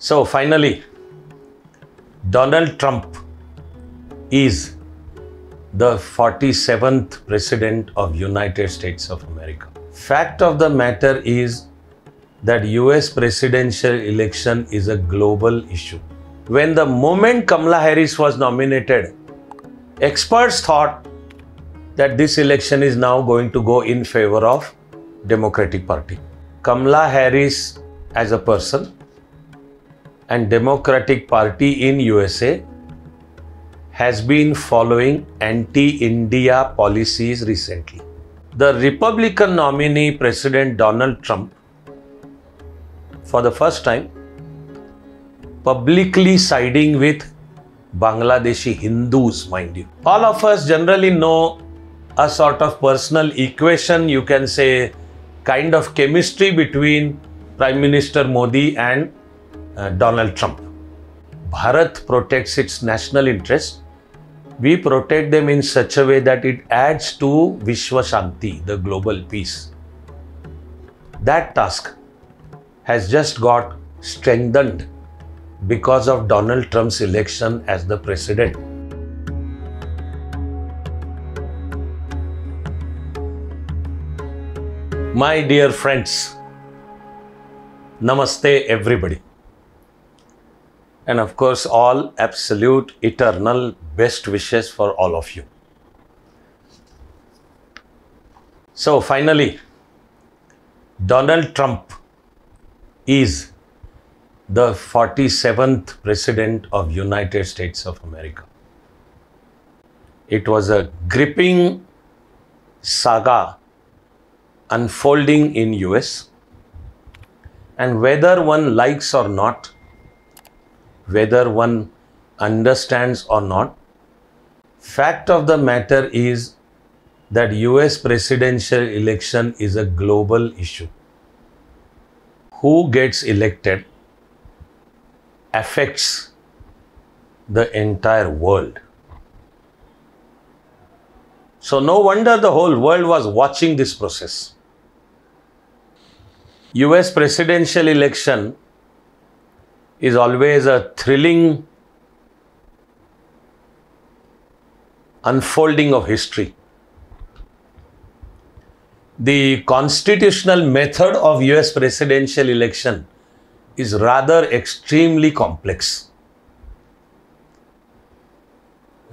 So finally, Donald Trump is the 47th President of United States of America. Fact of the matter is that US presidential election is a global issue. When the moment Kamala Harris was nominated, experts thought that this election is now going to go in favor of Democratic Party. Kamala Harris as a person and Democratic Party in USA has been following anti-India policies recently. The Republican nominee, President Donald Trump, for the first time, publicly siding with Bangladeshi Hindus, mind you. All of us generally know a sort of personal equation, you can say, kind of chemistry between Prime Minister Modi and Donald Trump. Bharat protects its national interests. We protect them in such a way that it adds to Vishwa Shanti, the global peace. That task has just got strengthened because of Donald Trump's election as the president. My dear friends, Namaste everybody. And of course, all absolute, eternal best wishes for all of you. So finally, Donald Trump is the 47th President of United States of America. It was a gripping saga unfolding in US, and whether one likes or not, whether one understands or not, fact of the matter is that US presidential election is a global issue. Who gets elected affects the entire world. So no wonder the whole world was watching this process. US presidential election is always a thrilling unfolding of history. The constitutional method of US presidential election is rather extremely complex.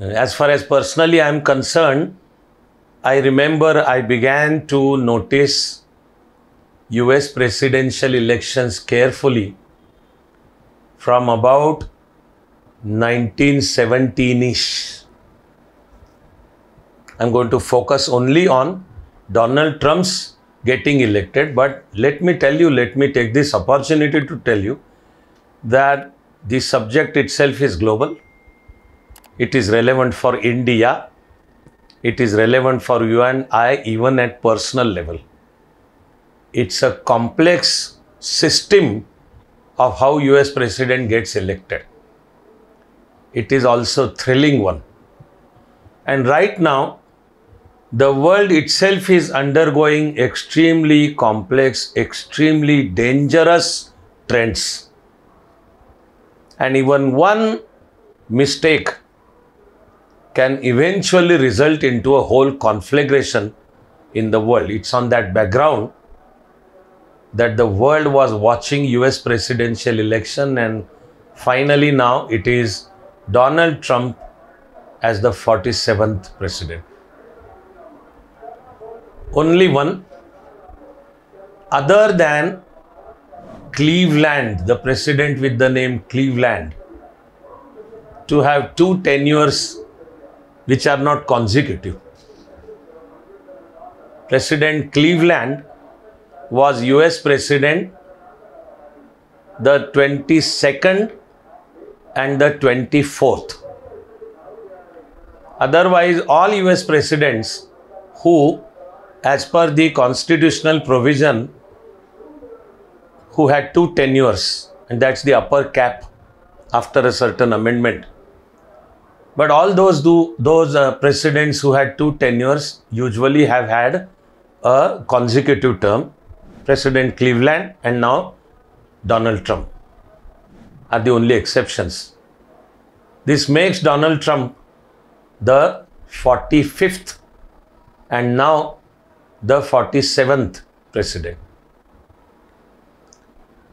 As far as personally I am concerned, I remember I began to notice US presidential elections carefully from about 1917-ish. I'm going to focus only on Donald Trump's getting elected, but let me take this opportunity to tell you that the subject itself is global. It is relevant for India. It is relevant for you and I, even at personal level. It's a complex system of how US president gets elected. It is also a thrilling one. And right now, the world itself is undergoing extremely complex, extremely dangerous trends. And even one mistake can eventually result into a whole conflagration in the world. It's on that background that the world was watching US presidential election, and finally now it is Donald Trump as the 47th president. Only one other than Cleveland, the president with the name Cleveland, to have two tenures which are not consecutive. President Cleveland was US president the 22nd and the 24th. Otherwise, all US presidents who, as per the constitutional provision, who had two tenures, and that's the upper cap after a certain amendment. But all those presidents who had two tenures usually have had a consecutive term. President Cleveland and now Donald Trump. are the only exceptions. This makes Donald Trump the 45th and now the 47th president.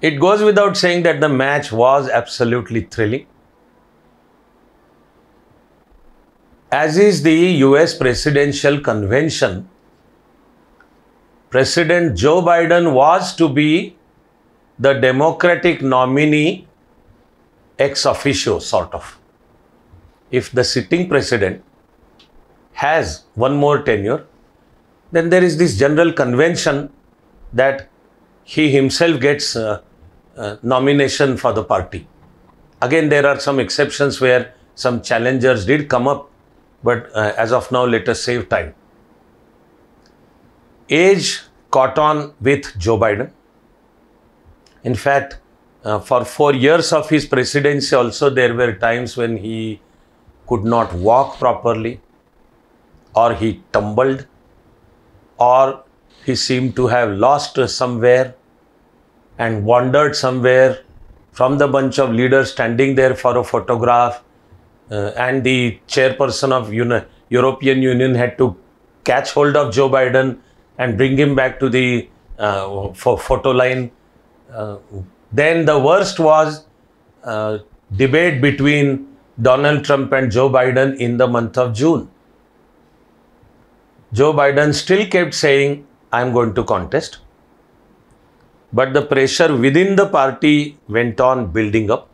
It goes without saying that the match was absolutely thrilling. As is the US presidential convention, President Joe Biden was to be the Democratic nominee ex officio, sort of. If the sitting president has one more tenure, then there is this general convention that he himself gets nomination for the party. Again, there are some exceptions where some challengers did come up, but as of now, let us save time. Age caught on with Joe Biden. In fact, for 4 years of his presidency also, there were times when he could not walk properly, or he tumbled, or he seemed to have lost somewhere and wandered somewhere from the bunch of leaders standing there for a photograph, and the chairperson of European Union had to catch hold of Joe Biden and bring him back to the photo line. Then the worst was debate between Donald Trump and Joe Biden in the month of June. Joe Biden still kept saying, "I'm going to contest." But the pressure within the party went on building up.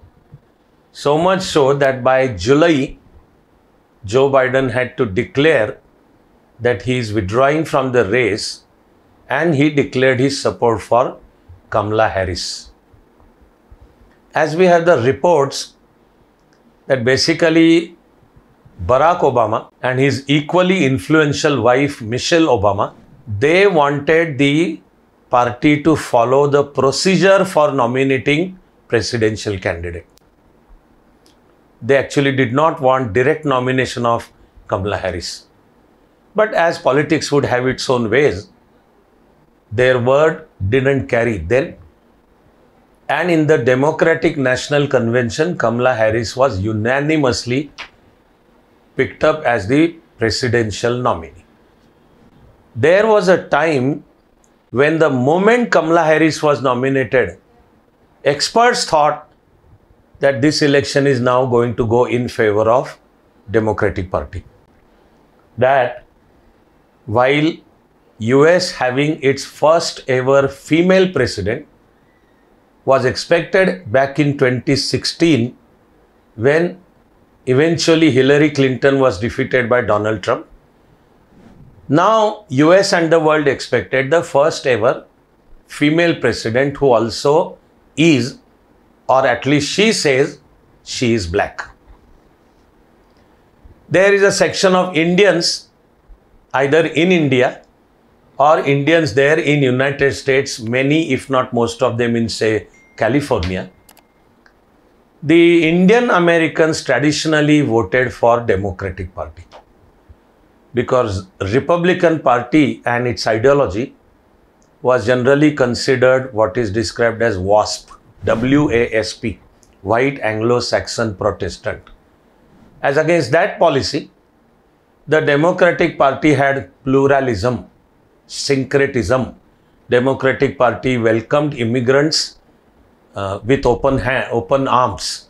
So much so that by July, Joe Biden had to declare that he is withdrawing from the race, and he declared his support for Kamala Harris. As we have the reports that basically Barack Obama and his equally influential wife Michelle Obama, they wanted the party to follow the procedure for nominating presidential candidate. They actually did not want direct nomination of Kamala Harris. But as politics would have its own ways, their word didn't carry then. And in the Democratic National Convention, Kamala Harris was unanimously picked up as the presidential nominee. There was a time when the moment Kamala Harris was nominated, experts thought that this election is now going to go in favor of Democratic Party. That while US having its first ever female president was expected back in 2016, when eventually Hillary Clinton was defeated by Donald Trump. Now US and the world expected the first ever female president who also is, or at least she says, she is black. There is a section of Indians either in India or Indians there in United States, many if not most of them in say California. The Indian Americans traditionally voted for Democratic Party because Republican Party and its ideology was generally considered what is described as WASP, W-A-S-P, White Anglo-Saxon Protestant. As against that policy, the Democratic Party had pluralism, syncretism. Democratic Party welcomed immigrants with open arms,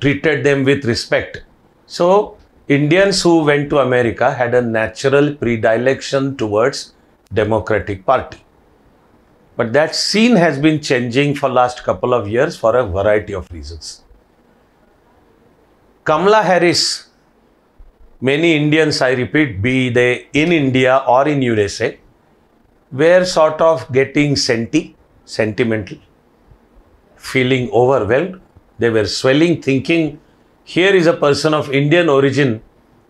treated them with respect. So Indians who went to America had a natural predilection towards Democratic Party. But that scene has been changing for last couple of years for a variety of reasons. Kamala Harris, many Indians, I repeat, be they in India or in USA, were sort of getting sentimental, feeling overwhelmed. They were swelling, thinking, here is a person of Indian origin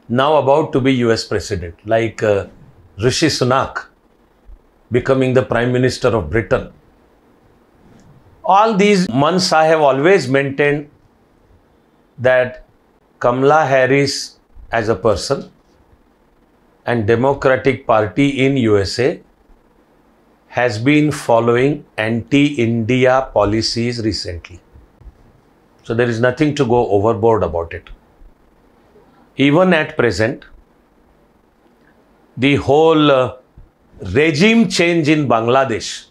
now about to be US president, like Rishi Sunak becoming the Prime Minister of Britain. All these months I have always maintained that Kamala Harris as a person and Democratic Party in USA has been following anti-India policies recently. So there is nothing to go overboard about it. Even at present, the whole regime change in Bangladesh,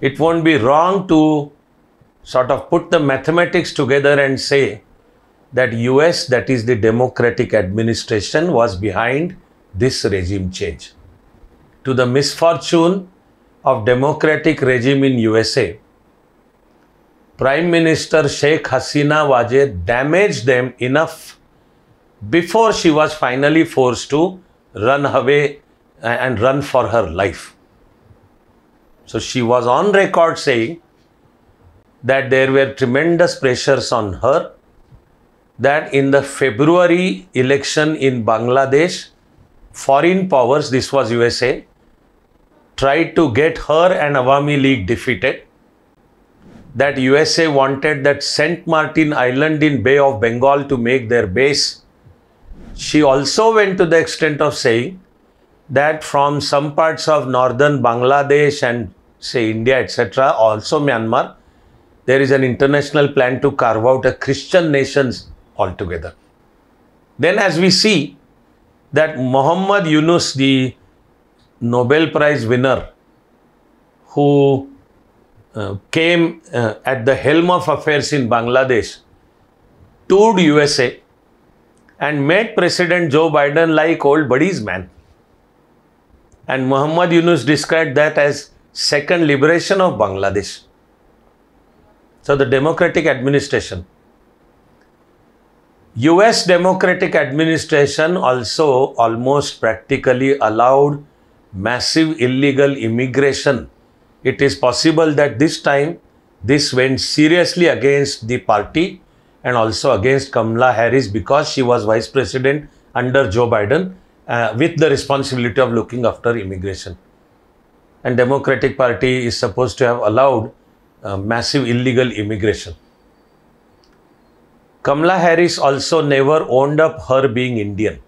it won't be wrong to sort of put the mathematics together and say that US, that is the democratic administration, was behind this regime change. To the misfortune of democratic regime in USA, Prime Minister Sheikh Hasina Wajed damaged them enough before she was finally forced to run away and run for her life. So she was on record saying that there were tremendous pressures on her, that in the February election in Bangladesh, foreign powers, this was USA, tried to get her and Awami League defeated. That USA wanted that St. Martin Island in Bay of Bengal to make their base. She also went to the extent of saying that from some parts of northern Bangladesh and say India, etc., also Myanmar, there is an international plan to carve out a Christian nations altogether. Then as we see that Muhammad Yunus, the Nobel Prize winner, who came at the helm of affairs in Bangladesh, toured USA and met President Joe Biden like old buddies, man. And Muhammad Yunus described that as second liberation of Bangladesh. So the democratic administration, US democratic administration also almost practically allowed massive illegal immigration. It is possible that this time this went seriously against the party and also against Kamala Harris, because she was vice president under Joe Biden with the responsibility of looking after immigration. And Democratic Party is supposed to have allowed massive illegal immigration. Kamala Harris also never owned up her being Indian.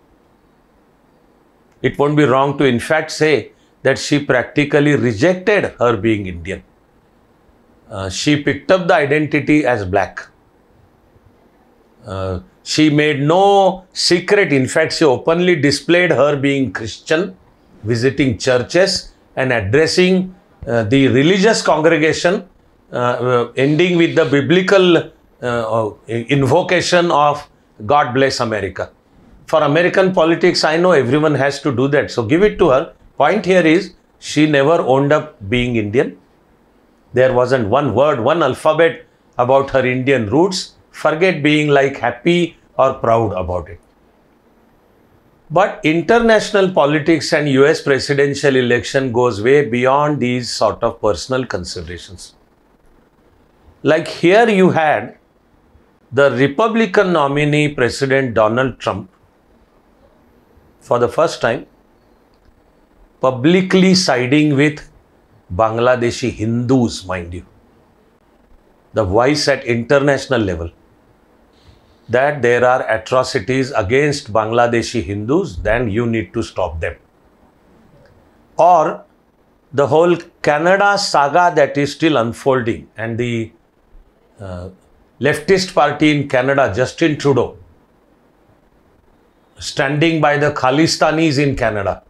It won't be wrong to in fact say that she practically rejected her being Indian. She picked up the identity as black. She made no secret. In fact, she openly displayed her being Christian, visiting churches and addressing the religious congregation, ending with the biblical invocation of God bless America. For American politics, I know everyone has to do that, so give it to her. Point here is, she never owned up being Indian. There wasn't one word, one alphabet about her Indian roots. Forget being like happy or proud about it. But international politics and US presidential election goes way beyond these sort of personal considerations. Like here you had the Republican nominee President Donald Trump, for the first time, publicly siding with Bangladeshi Hindus, mind you. The voice at international level that there are atrocities against Bangladeshi Hindus, then you need to stop them. Or the whole Canada saga that is still unfolding, and the leftist party in Canada, Justin Trudeau, standing by the Khalistanis in Canada,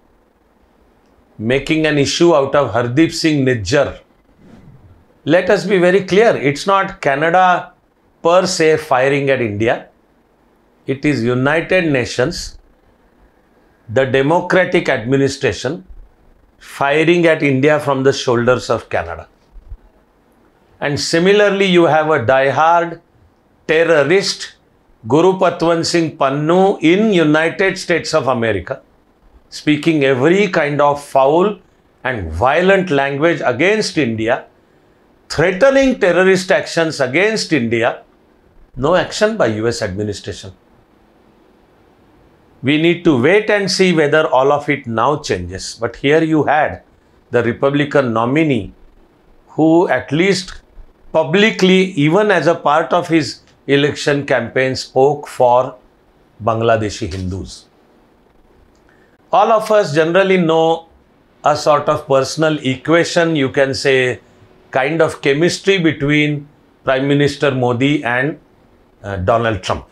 making an issue out of Hardeep Singh Nijjar. Let us be very clear, it's not Canada per se firing at India. It is United Nations, the democratic administration, firing at India from the shoulders of Canada. And similarly, you have a die-hard terrorist, Guru Patwant Singh Pannu in United States of America, speaking every kind of foul and violent language against India, threatening terrorist actions against India. No action by US administration. We need to wait and see whether all of it now changes. But here you had the Republican nominee who at least publicly, even as a part of his election campaign, spoke for Bangladeshi Hindus. All of us generally know a sort of personal equation, you can say kind of chemistry between Prime Minister Modi and Donald Trump.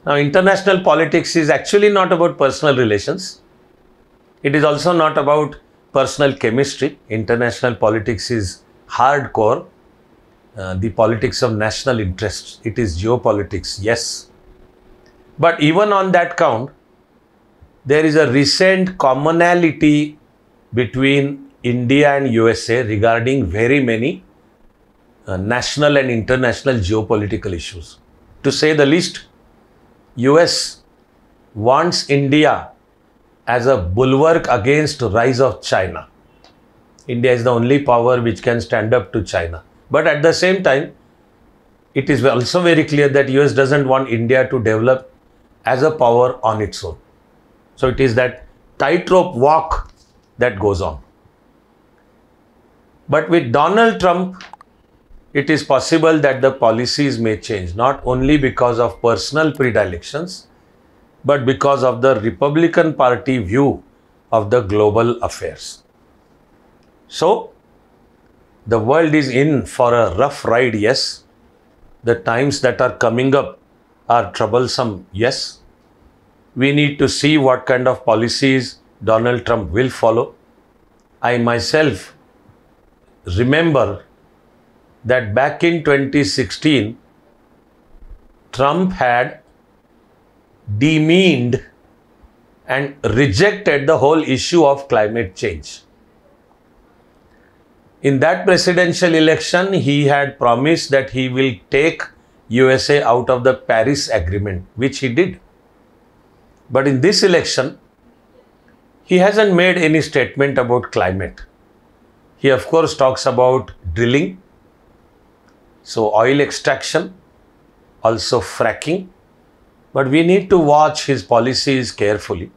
Now, international politics is actually not about personal relations. It is also not about personal chemistry. International politics is hardcore, the politics of national interests. It is geopolitics, yes. But even on that count, there is a recent commonality between India and USA regarding very many national and international geopolitical issues. To say the least, US wants India as a bulwark against the rise of China. India is the only power which can stand up to China. But at the same time, it is also very clear that US doesn't want India to develop as a power on its own. So it is that tightrope walk that goes on. But with Donald Trump, it is possible that the policies may change, not only because of personal predilections, but because of the Republican Party view of the global affairs. So, the world is in for a rough ride, yes. The times that are coming up are troublesome, yes. We need to see what kind of policies Donald Trump will follow. I myself remember that back in 2016, Trump had demeaned and rejected the whole issue of climate change. In that presidential election, he had promised that he will take USA out of the Paris Agreement, which he did. But in this election, he hasn't made any statement about climate. He of course talks about drilling, so oil extraction, also fracking, but we need to watch his policies carefully.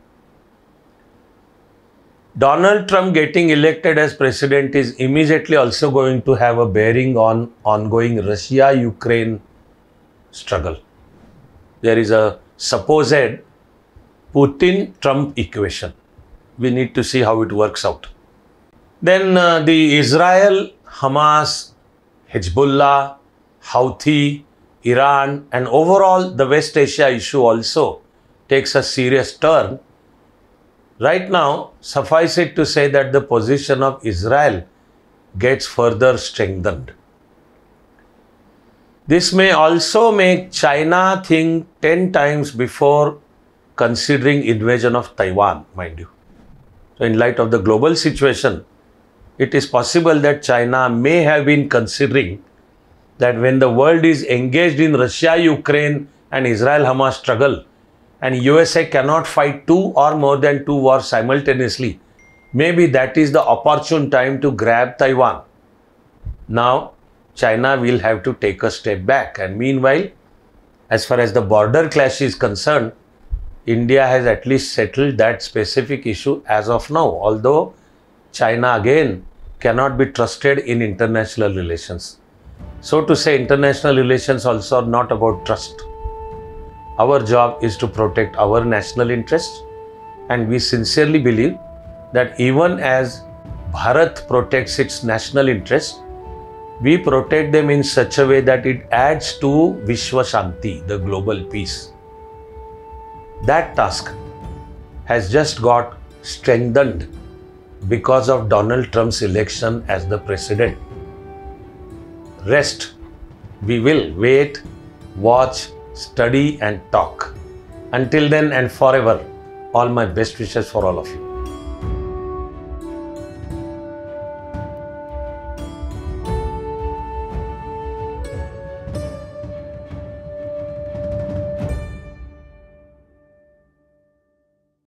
Donald Trump getting elected as president is immediately also going to have a bearing on ongoing Russia-Ukraine struggle. There is a supposed Putin-Trump equation. We need to see how it works out. Then the Israel, Hamas, Hezbollah, Houthi, Iran, and overall the West Asia issue also takes a serious turn. Right now, suffice it to say that the position of Israel gets further strengthened. This may also make China think 10 times before considering invasion of Taiwan, mind you. So in light of the global situation, it is possible that China may have been considering that when the world is engaged in Russia-Ukraine and Israel-Hamas struggle, and USA cannot fight two or more than two wars simultaneously, maybe that is the opportune time to grab Taiwan. Now, China will have to take a step back, and meanwhile, as far as the border clash is concerned, India has at least settled that specific issue as of now, although China again cannot be trusted in international relations. So to say, international relations also are not about trust. Our job is to protect our national interests, and we sincerely believe that even as Bharat protects its national interests, we protect them in such a way that it adds to Vishwa Shanti, the global peace. That task has just got strengthened because of Donald Trump's election as the president. Rest, we will wait, watch, study and talk. Until then and forever, all my best wishes for all of you.